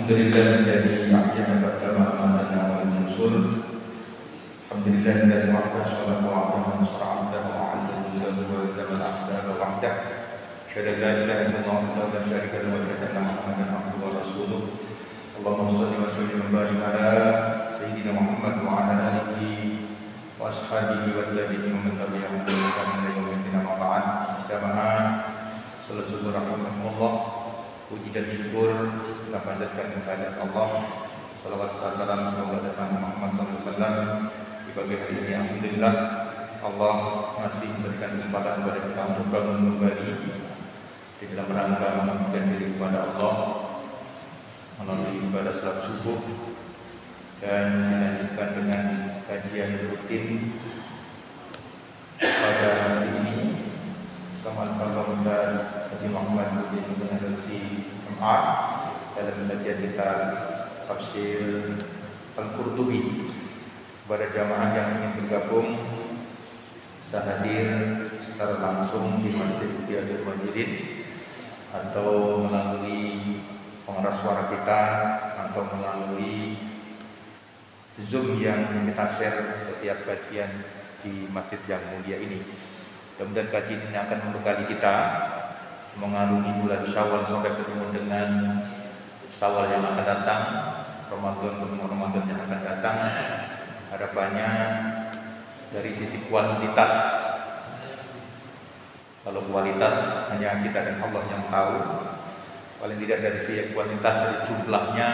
Alhamdulillah dari akhirnya pertama amanah wal nusul. Alhamdulillah dari wahdah sallallahu alaihi wasallam wa alihi wa zaman ahsan wahdah. Syada la ilaha illallah wa la syarika lahu wa syada Muhammadan abduhu wa rasuluh. Allahumma shalli wa sallim wa barik ala sayyidina Muhammad wa ala alihi wa ashabihi wa tabi'in wa man tabi'ahum bi ihsan ila yaumil din amma ba'd. Jamaah sallallahu rahimahumullah. Puji dan syukur kita panjatkan kepada Allah. Salawat serta salam kepada Nabi Muhammad SAW. Di pagi hari ini alhamdulillah Allah masih memberikan kesempatan kepada kita untuk bangun kembali di dalam rangka mengabdikan diri kepada Allah melalui ibadah salat subuh dan dilanjutkan dengan kajian rutin pada hari ini. Selamat malam Haji Muhammad bin Al-Si MA dalam kajian kita tafsir Al-Qurtubi. Kepada jamaah yang ingin bergabung bisa hadir secara langsung di Masjid Riyadul Majidin atau melalui pengeras suara kita atau melalui Zoom yang kita share setiap kajian di masjid yang mulia ini. Kemudian kajian ini akan membekali kita mengarungi bulan Syawal sampai ketemu dengan Syawal yang akan datang, Ramadan ketemu Ramadan yang akan datang. Harapannya dari sisi kuantitas, kalau kualitas hanya kita dan Allah yang tahu, paling tidak dari sisi kuantitas, dari jumlahnya,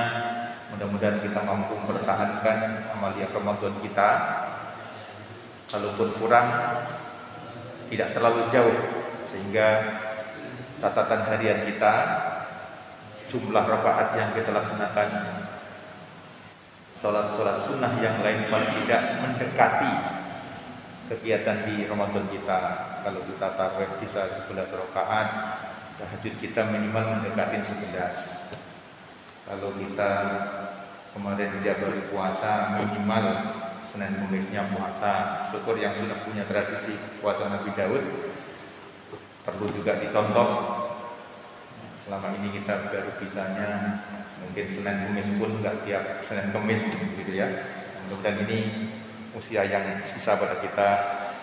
mudah-mudahan kita mampu mempertahankan amalia Ramadan kita. Kalaupun kurang, tidak terlalu jauh, sehingga catatan harian kita, jumlah rakaat yang kita laksanakan, sholat-sholat sunnah yang lain paling tidak mendekati kegiatan di Ramadan kita. Kalau kita tarawih bisa 11 rakaat, tahajud kita minimal mendekati 11. Kalau kita kemarin tidak berpuasa, minimal Senin Kamisnya puasa. Syukur yang sudah punya tradisi puasa Nabi Daud perlu juga dicontoh. Selama ini kita baru bisanya mungkin Senin Kamis pun nggak tiap Senin Kamis gitu ya. Mudah-mudahan ini usia yang sisa pada kita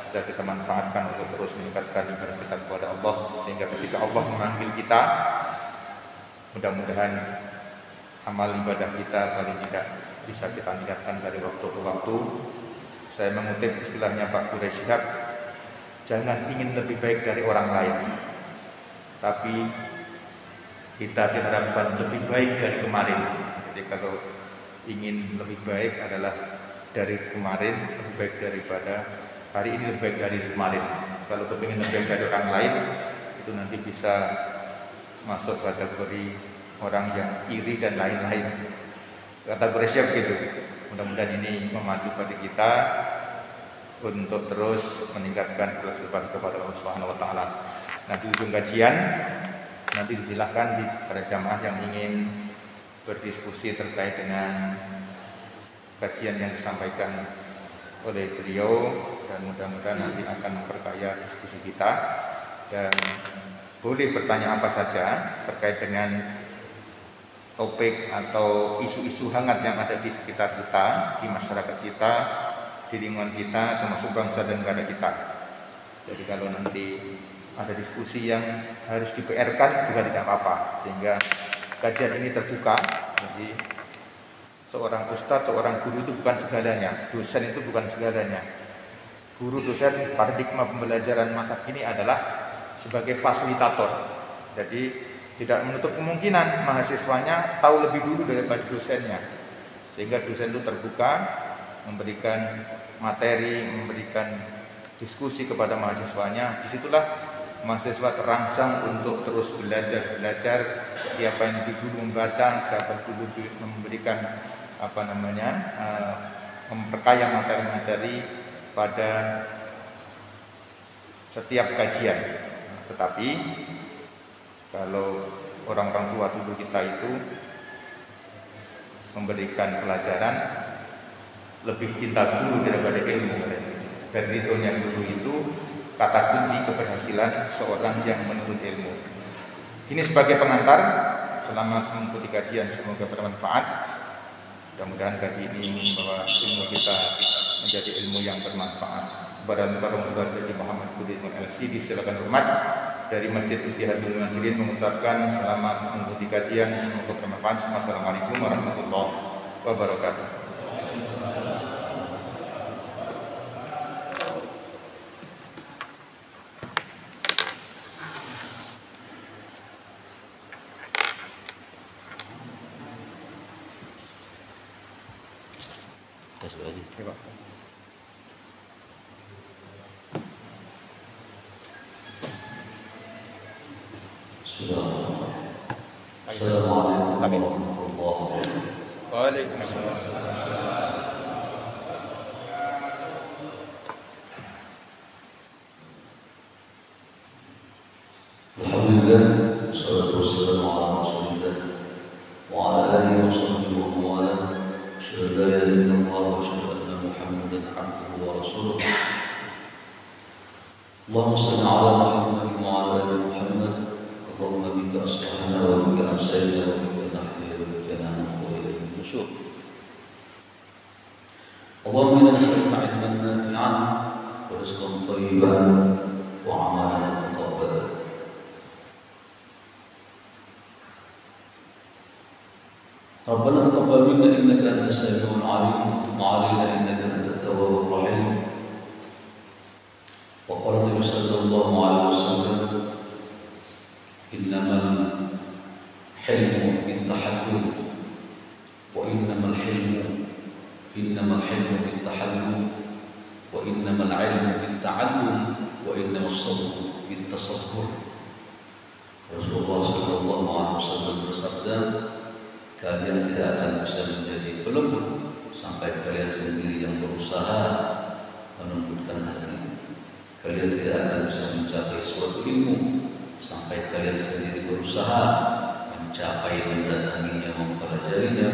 bisa kita manfaatkan untuk terus meningkatkan ibadah kita kepada Allah, sehingga ketika Allah memanggil kita, mudah-mudahan amal ibadah kita paling tidak bisa kita tingkatkan dari waktu ke waktu. Saya mengutip istilahnya Pak Quraish Shihab, jangan ingin lebih baik dari orang lain, tapi kita diharapkan lebih baik dari kemarin. Jadi kalau ingin lebih baik adalah dari kemarin, lebih baik daripada hari ini, lebih baik dari kemarin. Kalau ingin lebih baik dari orang lain, itu nanti bisa masuk kategori orang yang iri dan lain-lain. Kata bersiap gitu. Mudah-mudahan ini memacu pada kita untuk terus meningkatkan kebersyukuran kepada Allah Subhanahu wa taala. Nah, di ujung kajian nanti disilahkan para jamaah yang ingin berdiskusi terkait dengan kajian yang disampaikan oleh beliau, dan mudah-mudahan nanti akan memperkaya diskusi kita, dan boleh bertanya apa saja terkait dengan topik atau isu-isu hangat yang ada di sekitar kita, di masyarakat kita, di lingkungan kita, termasuk bangsa dan negara kita. Jadi kalau nanti ada diskusi yang harus di-PR-kan juga tidak apa-apa, sehingga kajian ini terbuka. Jadi seorang ustadz, seorang guru itu bukan segalanya, dosen itu bukan segalanya. Guru, dosen, paradigma pembelajaran masa kini adalah sebagai fasilitator. Jadi tidak menutup kemungkinan mahasiswanya tahu lebih dulu daripada dosennya, sehingga dosen itu terbuka memberikan materi, memberikan diskusi kepada mahasiswanya. Disitulah mahasiswa terangsang untuk terus belajar. Siapa yang lebih dulu membaca, siapa yang dulu memberikan memperkaya materi-materi pada setiap kajian. Tetapi kalau orang-orang tua dulu kita itu memberikan pelajaran, lebih cinta guru daripada ilmu. Dan itunya guru itu kata kunci keberhasilan seorang yang menuntut ilmu. Ini sebagai pengantar. selamat mengikuti kajian, semoga bermanfaat. Mudah-mudahan kaji ini membawa ilmu kita menjadi ilmu yang bermanfaat. Barang-barang Haji Muhammad Kudus LCD, silakan hormat dari Masjid Ittihadul Mujahirin mengucapkan selamat mengikuti kajian, semoga bermanfaat. Assalamualaikum warahmatullahi wabarakatuh. Assalamualaikum warahmatullahi wabarakatuh. Waalaikumsalam. Alhamdulillah, wassalatu wassalamu ala Rasulillah wa ala alihi wa sahbihi wa man wala. Asyhadu an la ilaha illallah wa asyhadu anna Muhammadan abduhu wa rasuluh. Allahumma shalli ala Muhammad wa ala ali Muhammad. Allahumma bika asbahna wa bika amsayna wa bika nahya wa bika namutu wa ilayka nusyur. Allahumma inna nas'aluka 'ilman nafi'an wa rizqan thayyiban wa 'amalan mutaqabbalan. ربنا تقبل منا انك انت السميع العليم وتب علينا انك انت التواب الرحيم. وقال النبي صلى الله عليه وسلم انما الحلم بالتحلم وانما الحلم بالتحلم وانما العلم بالتعلم وانما الصبر بالتصبر. Rasulullah sallallahu alaihi wasallam bersabda, kalian tidak akan bisa menjadi pelembut sampai kalian sendiri yang berusaha menundukkan hati. Kalian tidak akan bisa mencapai suatu ilmu sampai kalian sendiri berusaha mencapai mendatanginya, mempelajarinya.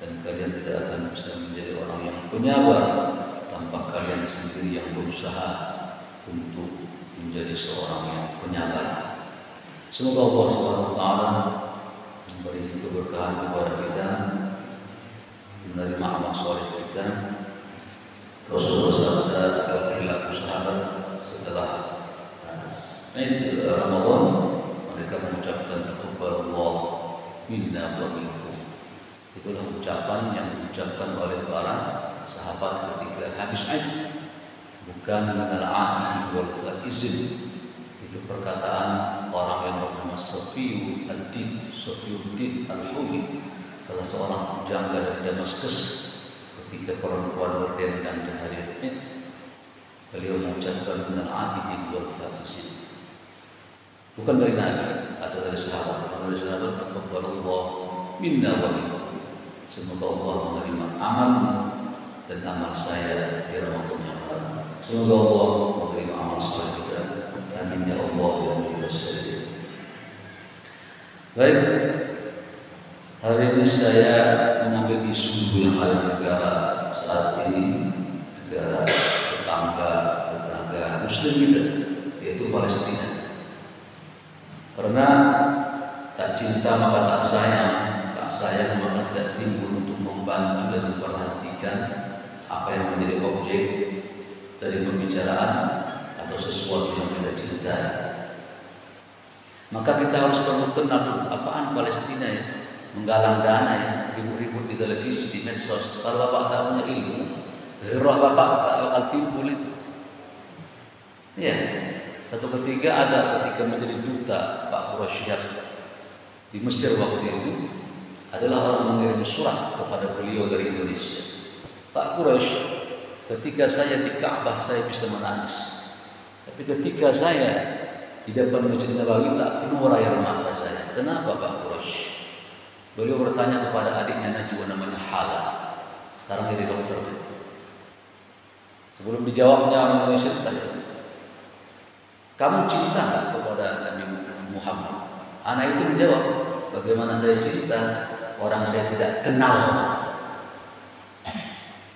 Dan kalian tidak akan bisa menjadi orang yang penyabar tanpa kalian sendiri yang berusaha untuk menjadi seorang yang penyabar. Semoga Allah SWT memberi keberkahan kepada kita, menerima amal soleh kita. Rasulullah bersabda, agar perilaku sahabat setelah Ramadan, mereka mengucapkan taqabbalallah minna wa minkum. Itulah ucapan yang diucapkan oleh para sahabat ketika habis Aid, bukan minal a'di wal izin. Itu perkataan orang yang bernama Safiyuddin Al-Hudi, salah seorang pujangga dari Damaskus. Ketika perempuan berdendang di hari Id, beliau mengucapkan minal a'di wal izin. Bukan dari Nabi atau dari sahabat, bukan dari sahabat. Taqabbalallah minna wa minkum. Semoga Allah menerima amalmu dan amal saya di Ramadan yang baru. Semoga Allah menerima amal saleh kita. Amin ya Allah ya Muhammad. Baik, hari ini saya mengambil isu yang ada di negara saat ini, negara tetangga Muslim kita, yaitu Palestina. Karena tak cinta maka tak sayang maka tidak timbul untuk membantu dan memperhatikan apa yang menjadi objek dari pembicaraan atau sesuatu yang kita cintai. Maka kita harus perlu kenal apaan Palestina ya, menggalang dana ya, ribut-ribut di televisi, di medsos. Kalau bapak tak punya ilmu, roh bapak tak bakal timbul itu. Ya, satu ketika menjadi duta Pak Quraisy di Mesir waktu itu, adalah orang mengirim surat kepada beliau dari Indonesia. Pak Quraisy, ketika saya di Ka'bah saya bisa menangis. Tapi ketika saya di depan Masjid Nabawi tak keluar air mata saya. Kenapa Pak Quraisy? Beliau bertanya kepada adiknya Najwa namanya Hala. Sekarang jadi dokter. Sebelum dijawabnya orang Indonesia tanya, kamu cinta tak kepada Nabi Muhammad? Anak itu menjawab, bagaimana saya cinta orang saya tidak kenal.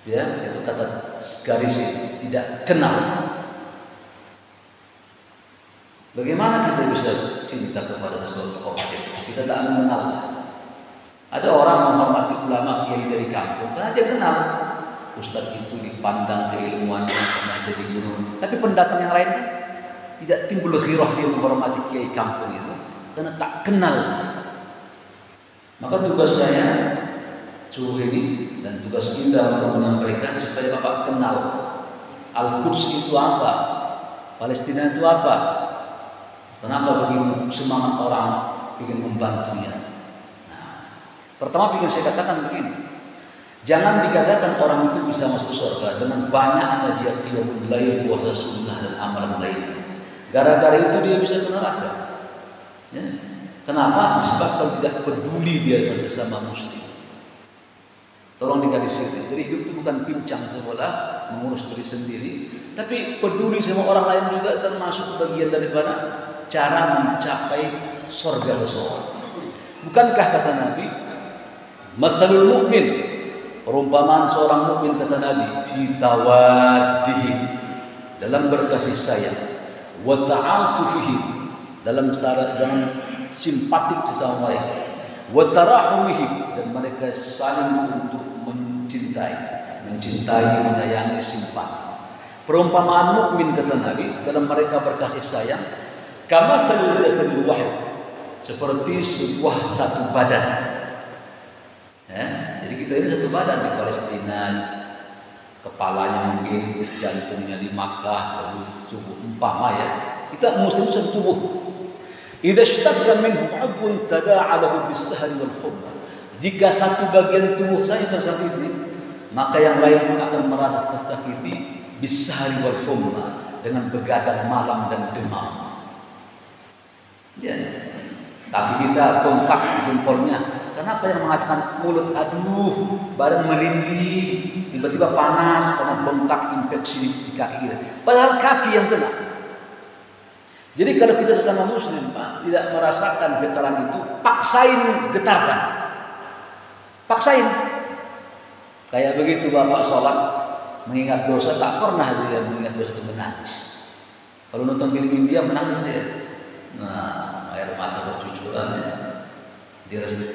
Ya, itu kata garis tidak kenal. Bagaimana kita bisa cinta kepada sesuatu objek? Kita tak mengenal. Ada orang menghormati ulama kiai dari kampung karena dia kenal ustadz itu dipandang keilmuannya pernah jadi guru. Tapi pendatang yang lain kan tidak timbul ghirah dia menghormati kiai kampung itu karena tak kenal. Maka tugas saya suruh ini dan tugas kita untuk menyampaikan supaya Bapak kenal Al-Quds itu apa, Palestina itu apa, kenapa begitu semangat orang ingin membantunya. Nah, pertama ingin saya katakan begini, jangan dikatakan orang itu bisa masuk surga dengan banyaknya dia qiyamul lail, puasa sunnah dan amalan lain. Gara-gara itu dia bisa ke neraka. Ya. Kenapa? Disebabkan tidak peduli dia dengan sesama muslim. Tolong digarisbawahi. Jadi hidup itu bukan pincang sebelah mengurus diri sendiri, tapi peduli sama orang lain juga termasuk bagian daripada cara mencapai surga seseorang. Bukankah kata Nabi, "Matsalul mu'min", perumpamaan seorang mukmin kata Nabi, "fi tawaddihi", dalam berkasih sayang, "wa ta'atufihi", dalam simpatik sesama mereka, "wa tarahumihi", dan mereka saling untuk mencintai, menyayangi, simpati. Perumpamaan mukmin kata Nabi dalam mereka berkasih sayang, kamatsalil jasadil wahid, seperti sebuah satu badan. Ya, jadi kita ini satu badan di Palestina, kepalanya mungkin, jantungnya di Makkah, tubuh umpama ya. Kita muslim satu tubuh. Idza ishtadda minhu 'udwun tada'a lahu bis-sahri wal humma. Jika satu bagian tubuh saya tersakiti, maka yang lain pun akan merasa tersakiti bis-sahri wal humma, dengan begadang malam dan demam. Ya. Kaki kita bengkak jempolnya. Kenapa yang mengatakan mulut aduh, badan merinding, tiba-tiba panas karena bengkak infeksi di kaki kita. Padahal kaki yang kena. Jadi kalau kita sesama muslim Pak, tidak merasakan getaran itu, paksain getarkan. Paksain. Kayak begitu Bapak sholat mengingat dosa, tak pernah dia mengingat dosa itu menangis. Kalau nonton film India menangis dia. Nah, air mata bercucuran ya.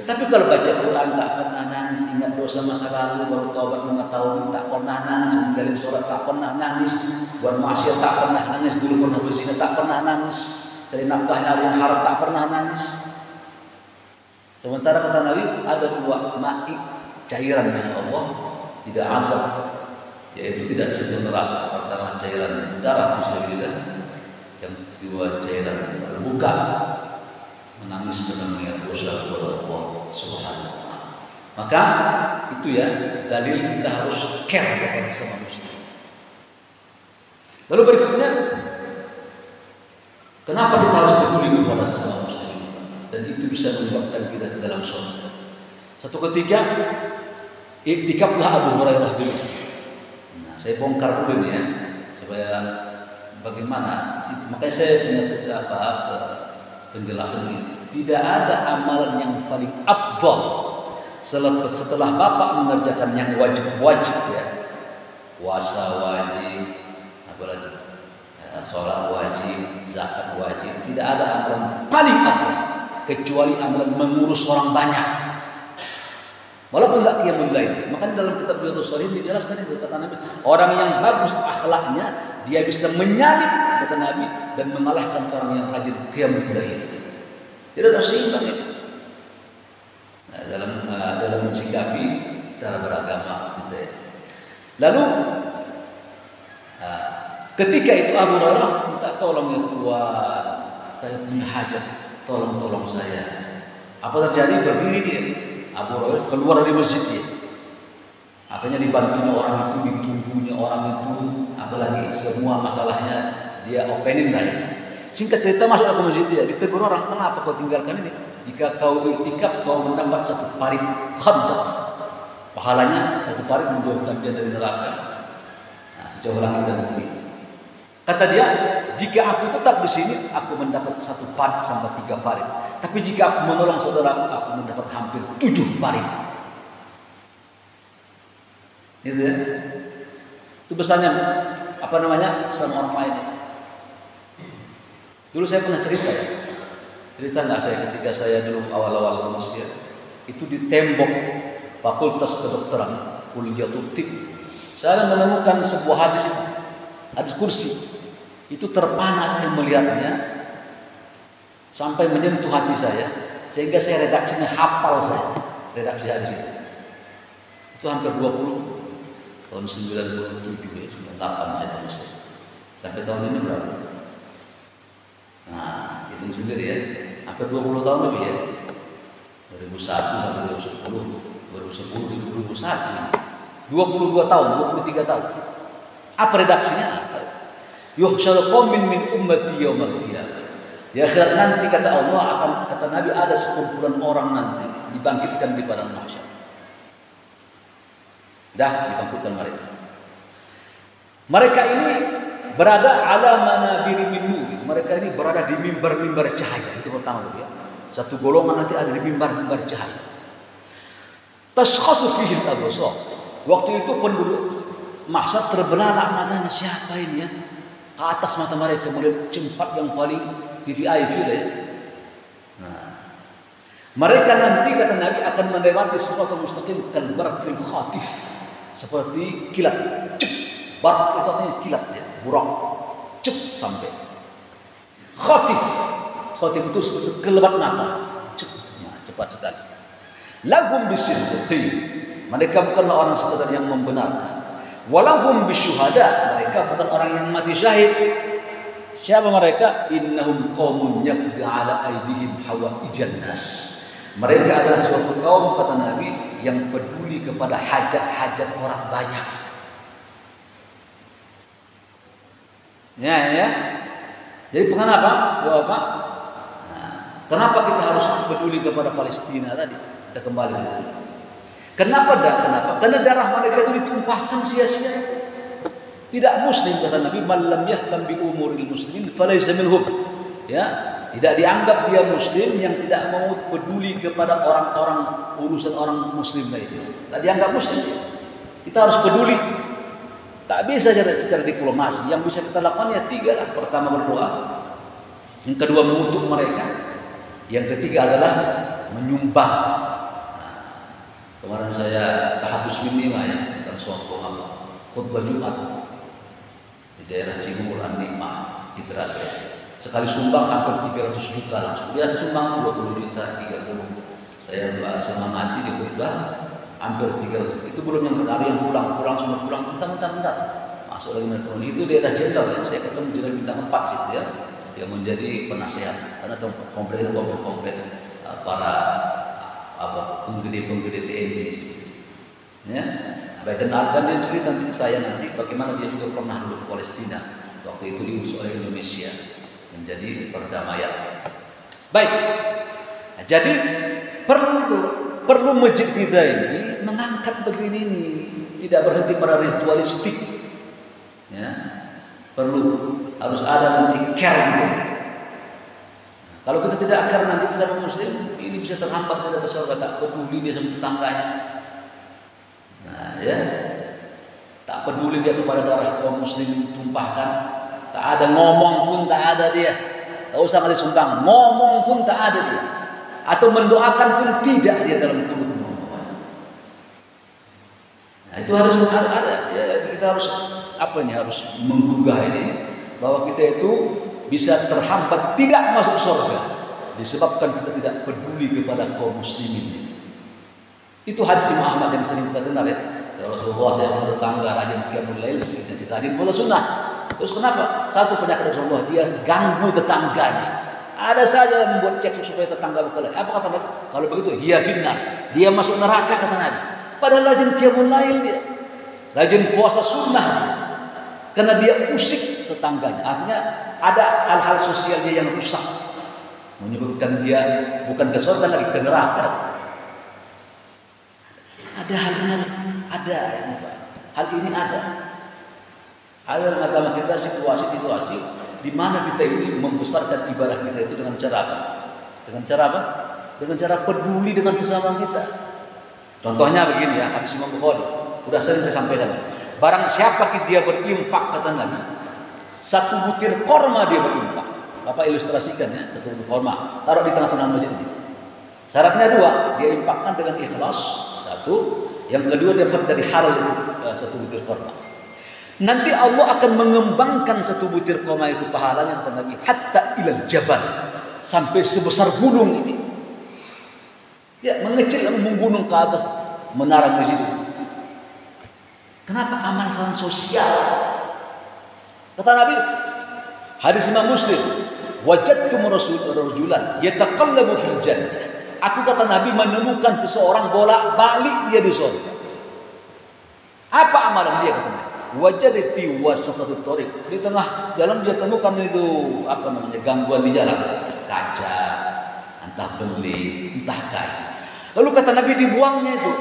Tapi kalau baca Quran tak pernah nangis, ingat dosa masa lalu, baru taubat 5 tahun tak pernah nangis, meninggalin sholat tak pernah nangis, buat maksiat tak pernah nangis, dulu pernah berzina tak pernah nangis, cari nafkah nyari yang haram tak pernah nangis. Sementara kata Nabi ada 2 ma'i, cairan yang Allah tidak asal, yaitu tidak disebut neraka. Pertama cairan darah fisabilillah, yang kedua cairan buka, menangis karena mengingat dosa kepada Allah Subhanahu wa taala. Maka itu ya dalil kita harus care kepada sesama muslim. Lalu berikutnya, kenapa kita harus peduli kepada sesama muslim? Dan itu bisa menyebabkan kita ke dalam surga. Satu ketika iktikaflah Abu Hurairah bin Mas'ud. Nah, saya bongkar dulu ini ya, supaya bagaimana. Makanya saya punya penjelasan ini. Tidak ada amalan yang paling afdal setelah Bapak mengerjakan yang wajib ya, puasa wajib, apalagi ya, sholat wajib, zakat wajib. Tidak ada amalan paling afdal kecuali amalan mengurus orang banyak. Walaupun tidak qiyamul lail. Maka dalam kitab Riyadhus Shalihin dijelaskan itu, kata Nabi, orang yang bagus akhlaknya dia bisa menyalip, kata Nabi, dan mengalahkan orang yang rajin qiyamul lail. Tidak ada seimbang itu. Nah, dalam mensikapi cara beragama kita. Lalu ketika itu Abu Hurairah minta tolong ya Tuhan, saya punya hajat, tolong saya. Apa terjadi? Berdiri dia. Abu Hurairah keluar dari masjid dia. Akhirnya dibantunya orang itu, ditunggunya orang itu, apalagi semua masalahnya dia openin lah ya. Singkat cerita masuk ke masjid dia, ditegur orang, kenapa kau tinggalkan ini? Jika kau iktikaf kau mendapat 1 parit khandaq. Pahalanya 1 parit menjauhkan dia dari neraka. Nah, sejauh langit dan bumi. Kata dia, jika aku tetap di sini, aku mendapat 1 parit sampai 3 parit. Tapi jika aku menolong saudaraku, aku mendapat hampir 7 parit. Gitu ya. Itu besarnya sama orang lain. Dulu saya pernah cerita ya. Cerita nggak saya ketika saya dulu awal-awal lulus ya. Itu di tembok Fakultas Kedokteran, Kuliatul Tib. Saya menemukan sebuah hadis itu. Hadis kursi. Itu terpana saya melihatnya sampai menyentuh hati saya sehingga saya redaksinya hafal saya. Redaksi hadis itu hampir 20 tahun 97 ya, 98 saya masih. Sampai tahun ini berapa? Nah, hitung sendiri ya. Hampir 20 tahun lebih ya. 2001 sampai 2010, 2010, 2021. 22 tahun, 23 tahun. Apa redaksinya? Yuhsyal qaumin min ummati yaumal qiyamah. Di akhirat nanti kata Allah akan, kata Nabi, ada sekumpulan orang nanti dibangkitkan di padang mahsyar. Dah dibangkitkan mereka. Mereka ini berada ala manabir min nur. Mereka ini berada di mimbar-mimbar cahaya. Itu pertama dulu ya. Satu golongan nanti ada di mimbar-mimbar cahaya. Tashkhasu fihi al-absar. Waktu itu penduduk mahsyar terbelalak matanya, siapa ini ya? Ke atas mata mereka kemudian tempat yang paling VIP ya. Nah, mereka nanti kata Nabi akan melewati siratal mustaqim kal barqil khatif, seperti kilat. Cep. Barq itu artinya kilat ya, burak. Cep sampai. Khatif. Khatif itu sekelebat mata. Cep. Nah, cepat sekali. Lahum bisidqi. Mereka bukanlah orang sekadar yang membenarkan. Walahum bisyuhada. Mereka bukan orang yang mati syahid. Siapa mereka? Innahum qaumun yaqdi ala aydihim hawaijan nas. Mereka adalah suatu kaum kata Nabi yang peduli kepada hajat-hajat orang banyak. Ya. Jadi kenapa? Nah, kenapa kita harus peduli kepada Palestina tadi? Kita kembali ke itu. Kenapa? Karena darah mereka itu ditumpahkan sia-sia itu. Tidak muslim kata Nabi, man lam yahtam bi umuril muslimin falaysa minhum. Ya, tidak dianggap dia muslim yang tidak mau peduli kepada orang-orang urusan orang muslim itu. Tidak dianggap muslim dia. Kita harus peduli. Tak bisa secara diplomasi. Yang bisa kita lakukan ya 3 lah. Pertama berdoa. Yang kedua mengutuk mereka. Yang ketiga adalah menyumbang. Nah, kemarin saya tahadus minima ya tentang suatu khutbah Jumat di daerah Cimur An-Nikmah Citra. Sekali sumbang hampir 300 juta langsung. Biasa sumbang 20 juta, 30. Saya semangati di khutbah hampir 300. Itu belum yang ada yang pulang semua pulang bentar. Masuk lagi mereka. Itu daerah jenderal ya. Saya ketemu jenderal bintang 4 situ ya. Yang menjadi penasehat karena komplek itu komplek para penggede TNI di situ. Ya. Dan dia cerita tentang saya nanti bagaimana dia juga pernah dulu ke Palestina. Waktu itu diurus oleh Indonesia menjadi perdamaian. Baik. Nah, jadi perlu masjid kita ini mengangkat begini ini, tidak berhenti pada ritualistik. Ya. Harus ada nanti care gitu. Kalau kita tidak care nanti sesama muslim, ini bisa terhambat kita ke surga, tak peduli dia sama tetangganya. Nah, ya. Tak peduli dia kepada darah kaum muslim ditumpahkan. Tak ada ngomong pun tak ada dia. Tak usah ngasih sumbangan, ngomong pun tak ada dia. Atau mendoakan pun tidak dia dalam kulubnya. Nah, itu harus ada. Ya, kita harus harus menggugah ini bahwa kita itu bisa terhambat tidak masuk surga disebabkan kita tidak peduli kepada kaum muslimin. Itu hadis Imam Ahmad yang sering kita dengar ya. Rasulullah saya punya tetangga rajin qiyamul lail, rajin puasa sunnah. Terus kenapa? Satu penyakit Rasulullah, dia ganggu tetangganya. Ada saja yang membuat cek supaya tetangga berkelahi. Apa kata Nabi? Kalau begitu, hiya finnar. Dia masuk neraka kata Nabi. Padahal rajin qiyamul lail dia. Rajin puasa sunnah dia. Karena dia usik tetangganya. Artinya ada hal-hal sosial dia yang rusak. Menyebabkan dia bukan ke surga lagi ke neraka. Ada hal ini ada. Ada dalam agama kita situasi di mana kita ini membesarkan ibadah kita itu dengan cara apa? Dengan cara peduli dengan kesalahan kita. Contohnya begini ya, hadis Imam Bukhari. Sudah sering saya sampaikan. Barang siapa dia berinfak kata Nabi, 1 butir korma dia berinfak. Bapak ilustrasikan ya, satu butir kurma, taruh di tengah-tengah masjid ini. Syaratnya 2, dia infakkan dengan ikhlas. 1, yang kedua dia dapat dari halal itu satu butir kurma. Nanti Allah akan mengembangkan satu butir kurma itu pahalanya kata Nabi hatta ilal jabal, sampai sebesar gunung ini. Ya, mengecil dan menggunung ke atas menara masjid itu. Kenapa? Amal sosial. Kata Nabi, hadis Imam Muslim, wajadtum rajulan yataqallabu fil jannah. Aku kata Nabi menemukan seseorang bolak-balik dia di surga. Apa amalan dia kata Nabi? Wajada fi wasatatit thariq. Di tengah jalan dia temukan itu gangguan di jalan, entah kaca, entah beli, entah kayu. Lalu kata Nabi dibuangnya itu.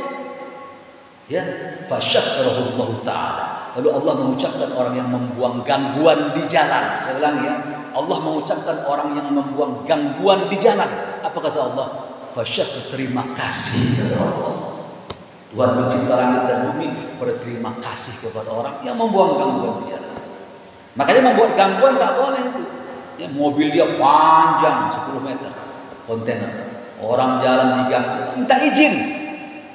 Ya, fasyakarahu taala. Lalu Allah mengucapkan orang yang membuang gangguan di jalan. Saya ulang ya, Allah mengucapkan orang yang membuang gangguan di jalan. Apa kata Allah? Fasyakar, terima kasih kepada Allah. Tuhan pencipta langit dan bumi berterima kasih kepada orang yang membuang gangguan di jalan. Makanya membuat gangguan tak boleh itu. Ya, mobil dia panjang 10 meter, kontainer. Orang jalan diganggu, minta izin.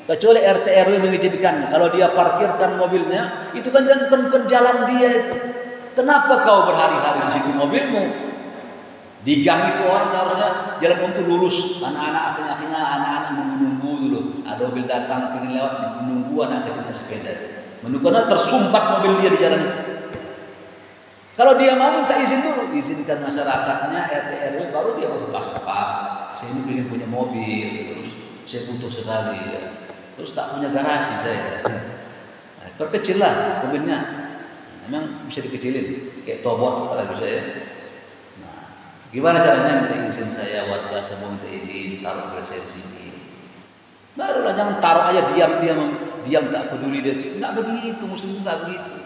Kecuali RT RW mengizinkannya. Kalau dia parkirkan mobilnya, itu kan bukan jalan dia itu. Kenapa kau berhari-hari di situ mobilmu? Di gang itu orang seharusnya jalan untuk lurus. Anak-anak akhirnya anak-anak menunggu dulu. Ada mobil datang ingin lewat, menunggu anak kecilnya sepeda. Menunggunya tersumpat mobil dia di jalan itu. Kalau dia mau minta izin dulu, izinkan masyarakatnya RT RW, baru dia berlepas Pak. Saya ini ingin punya mobil, terus saya butuh sekali. Ya. Terus tak punya garasi saya. Perkecil lah mobilnya. Memang bisa dikecilin, kayak tobot kalau saya. Gimana caranya minta izin saya, warga semua minta izin, taruh mobil saya di sini. Barulah, jangan taruh aja diam tak peduli dia. Enggak begitu, muslim itu enggak begitu.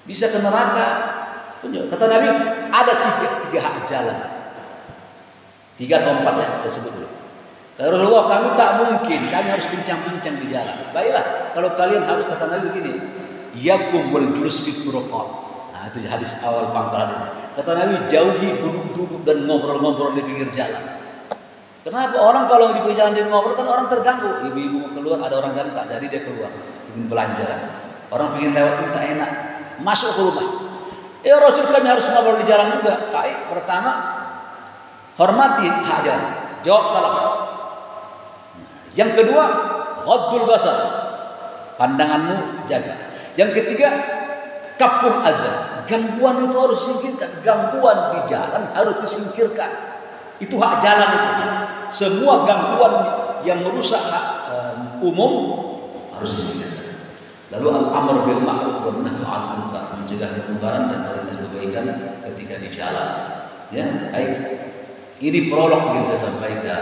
Bisa ke neraka. Kata Nabi, ada tiga hak jalan. 3 atau 4 ya, saya sebut dulu. Rasulullah, kami tak mungkin, kami harus bincang-bincang di jalan. Baiklah, kalau kalian harus, kata Nabi begini, yakum wal julus fit turuqat. Nah, itu hadis awal pangkalan ini. Kata Nabi, jauhi duduk-duduk dan ngobrol-ngobrol di pinggir jalan. Kenapa? Orang kalau di pinggir jalan dia ngobrol kan orang terganggu. Ibu-ibu mau keluar, ada orang jalan tak jadi dia keluar, ingin belanja. Orang ingin lewat pun tak enak, masuk ke rumah. Rasul kami harus ngobrol di jalan juga. Baik, pertama hormati hak jalan, jawab salam. Yang kedua, ghaddul basar, pandanganmu jaga. Yang ketiga, kaful adza, gangguan itu harus disingkirkan. Gangguan di jalan harus disingkirkan. Itu hak jalan itu. Semua gangguan yang merusak hak umum harus disingkirkan. Lalu al-amr bil ma'ruf wa nahy 'anil munkar, mencegah kemungkaran dan perintah kebaikan ketika di jalan. Ya, baik. Ini prolog yang saya sampaikan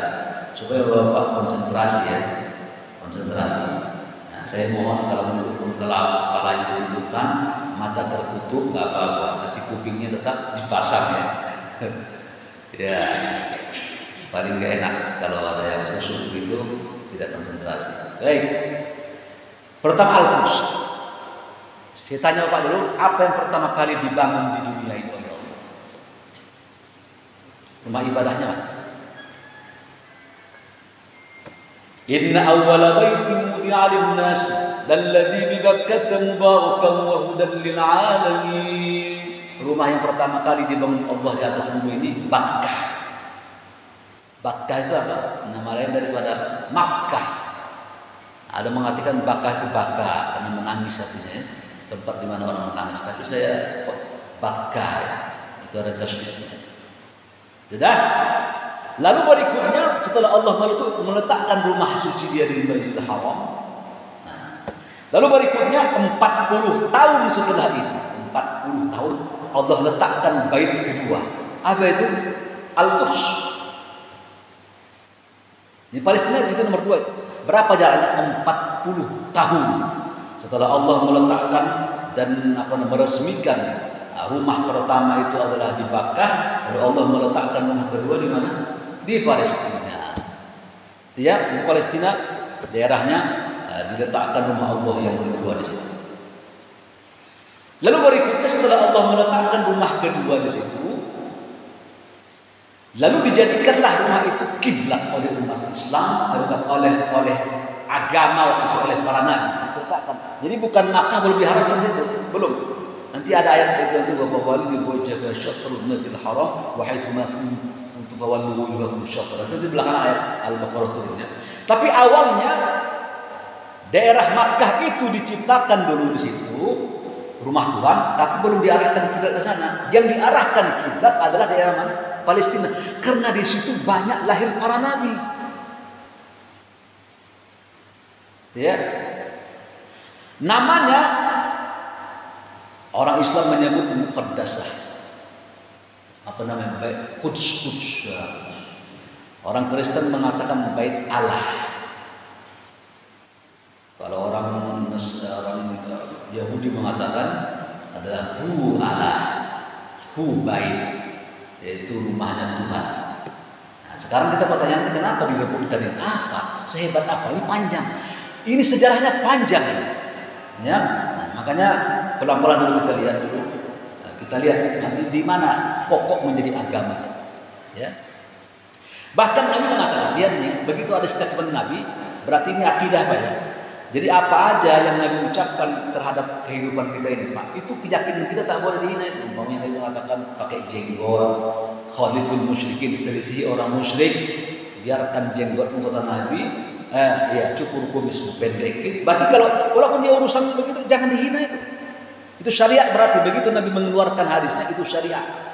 supaya Bapak konsentrasi ya. Konsentrasi. Nah, saya mohon kalau mendukung kepalanya ditundukkan, mata tertutup nggak apa-apa, tapi kupingnya tetap dipasang ya. Ya, paling nggak enak kalau ada yang susuk gitu tidak konsentrasi. Baik. Pertama Al-Quds. Saya tanya Bapak dulu, apa yang pertama kali dibangun di dunia ini oleh Allah? Rumah ibadahnya mana? Inna awwala baitin wudi'a lin-nas lalladzi bi Bakkah mubarakan wa hudan lil 'alamin. Rumah yang pertama kali dibangun Allah di atas bumi ini Bakkah. Bakkah itu apa? Nama lain daripada Makkah. Ada mengatakan Bakkah itu Bakkah karena menangis artinya ya. Tempat di mana orang menangis. Tapi saya Bakkah ya. Itu ada tasydidnya. Sudah? Lalu berikutnya setelah Allah meletakkan rumah suci dia di Masjidil Haram. Nah, lalu berikutnya 40 tahun setelah itu, 40 tahun Allah letakkan bait kedua. Apa itu? Al-Quds. Di Palestina itu nomor 2 itu. Berapa jaraknya? 40 tahun setelah Allah meletakkan dan meresmikan rumah pertama itu adalah di Bakkah, lalu Allah meletakkan rumah kedua di mana? Di Palestina. Ya, di Palestina daerahnya diletakkan rumah Allah yang kedua di situ. Lalu berikutnya setelah Allah meletakkan rumah kedua di situ, Lalu dijadikanlah rumah itu kiblat oleh umat Islam, oleh agama waktu itu, oleh para nabi. Jadi bukan Makkah belum diharapkan itu, belum. Nanti ada ayat itu nanti wa walidu wajhahu syatrul masjidil haram wa haitsu ma kuntum fawallu wujuhakum syatr. Itu di belakang ayat Al-Baqarah turunnya. Tapi awalnya daerah Makkah itu diciptakan dulu di situ, rumah Tuhan, tapi belum diarahkan kiblat ke sana. Yang diarahkan kiblat adalah daerah mana? Palestina. Karena di situ banyak lahir para nabi. Ya. Namanya orang Islam menyebut muqaddasah. Apa namanya? Bait Quds. Orang Kristen mengatakan bait Allah. Kalau orang Yahudi mengatakan adalah hu Allah, hu bait, yaitu rumahnya Tuhan. Nah, sekarang kita pertanyaan, kenapa direbutkan ini? Apa? Sehebat apa? Ini panjang. Ini sejarahnya panjang. Ya, nah, makanya pelan-pelan dulu kita lihat dulu. Nah, kita lihat nanti di mana pokok menjadi agama. Ya. Bahkan Nabi mengatakan, lihat nih, begitu ada statement Nabi, berarti ini akidah Pak ya. Jadi apa aja yang Nabi ucapkan terhadap kehidupan kita ini, Pak, itu keyakinan kita tak boleh dihina itu. Umpamanya Nabi mengatakan pakai jenggot, khaliful musyrikin, selisih orang musyrik, biarkan jenggot kata Nabi, cukur kumismu pendek. Berarti kalau walaupun dia urusan begitu jangan dihina itu. Itu syariat berarti begitu Nabi mengeluarkan hadisnya itu syariat.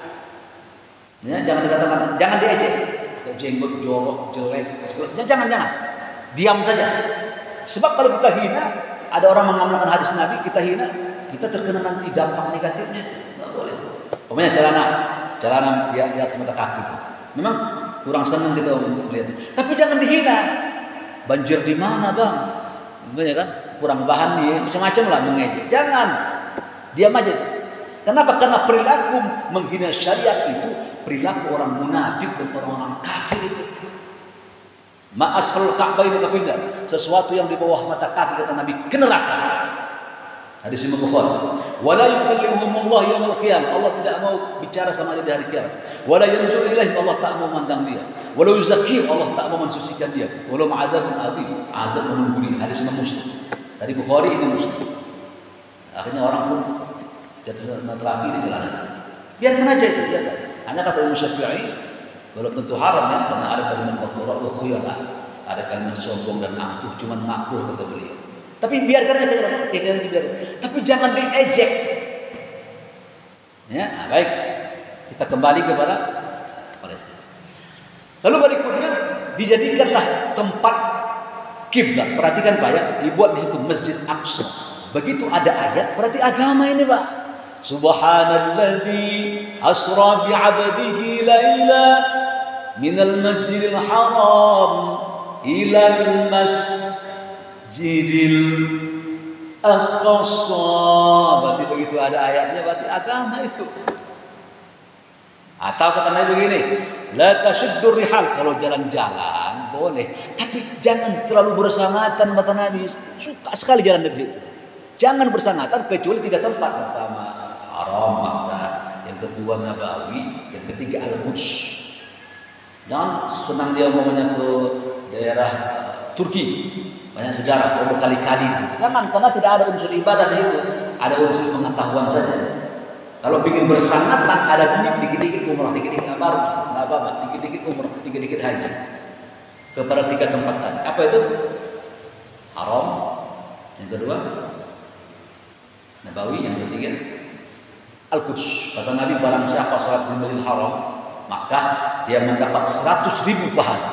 Ya, jangan dikatakan, jangan diejek. Jenggot jorok, jelek, jangan. Diam saja. Sebab kalau kita hina, ada orang mengamalkan hadis Nabi, kita hina, kita terkena nanti dampak negatifnya itu. Enggak boleh. Pokoknya celana dia lihat semata kaki. Memang kurang senang kita melihat. Tapi jangan dihina. Banjir di mana, Bang? Benar kan? Kurang bahan dia, macam-macam lah mengejek. Jangan. Diam aja. Kenapa? Karena perilaku menghina syariat itu perilaku orang munafik dan orang-orang kafir itu. Ma'asfal ka'baini kafinnar, sesuatu yang di bawah mata kaki kata Nabi ke neraka. Hadis Imam Bukhari. Wala yukallimuhumullah yaumil qiyamah, Allah tidak mau bicara sama dia di hari kiamat. Wala yanzur ilaihim, Allah tak mau memandang dia. Wala yuzakkihim, Allah tak mau mensucikan dia. Wala ma'adzabun adzim, azab menunggu dia. Hadis Imam Muslim. Dari Bukhari ini Muslim. Akhirnya orang pun jatuh lagi di jalanan. Biarkan aja itu, biarkan. Hanya kata Imam Syafi'i, kalau tentu haram ya, karena ada kalimat batura wa khuyala, ada kalimat sombong dan angkuh, cuman makruh kata beliau. Tapi biarkan aja, biarkan. Tapi jangan diejek. Ya, baik. Kita kembali kepada Palestina. Lalu berikutnya dijadikanlah tempat kiblat. Perhatikan Pak ya, dibuat di situ Masjid Aqsa. Begitu ada ayat, berarti agama ini Pak. Subhanalladzi asra bi'abdihi laila minal masjidil haram ilal masjidil aqsa. Berarti begitu ada ayatnya, berarti agama itu. Atau kata Nabi begini, la tashuddur rihal, kalau jalan-jalan boleh, tapi jangan terlalu bersangatan kata Nabi. Suka sekali jalan negeri itu. Jangan bersangatan kecuali 3 tempat. Pertama Haram Makkah, yang kedua Nabawi, yang ketiga Al-Quds. Jangan senang dia umpamanya ke daerah Turki, banyak sejarah, berkali-kali. Jangan, karena tidak ada unsur ibadah di itu, ada unsur pengetahuan saja. Kalau bikin bersangatan, ada duit dikit-dikit umrah, dikit-dikit baru, nggak apa-apa, dikit-dikit umrah, dikit-dikit haji. Kepada 3 tempat tadi. Apa itu? Haram, yang kedua Nabawi, yang ketiga Al-Quds. Kata Nabi, barang siapa sholat di Masjidil Haram, maka dia mendapat 100.000 pahala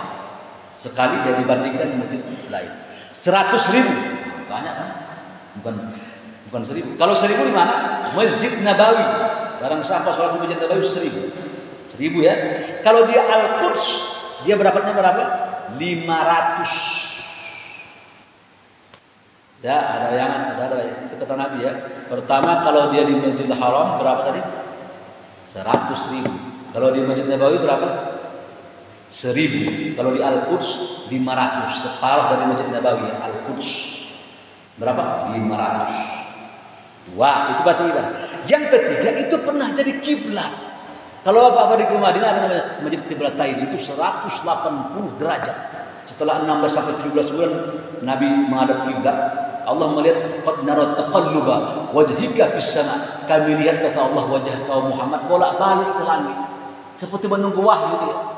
sekali dia dibandingkan masjid lain. 100.000, banyak kan? Bukan 1.000. Kalau 1.000 di mana? Masjid Nabawi. Barang siapa sholat di Masjid Nabawi 1.000 ya. Kalau dia Al-Quds, dia berapatnya berapa? 500. Ya, ada itu kata Nabi ya. Pertama kalau dia di Masjidil Haram berapa tadi? 100.000. Kalau di Masjid Nabawi berapa? 1.000. Kalau di Al-Quds 500. Separuh dari Masjid Nabawi ya, Al-Quds. Berapa? 500. Wah, itu berarti ibadah. Yang ketiga itu pernah jadi kiblat. Kalau Bapak pergi ke Madinah ada namanya Masjid Qiblatain, itu 180 derajat. Setelah 16 sampai 17 bulan Nabi menghadap kiblat, Allah melihat qad nara taqalluba wajhika fis sama. Kami lihat, kata Allah, wajah kau Muhammad bolak-balik ke langit seperti menunggu wahyu dia.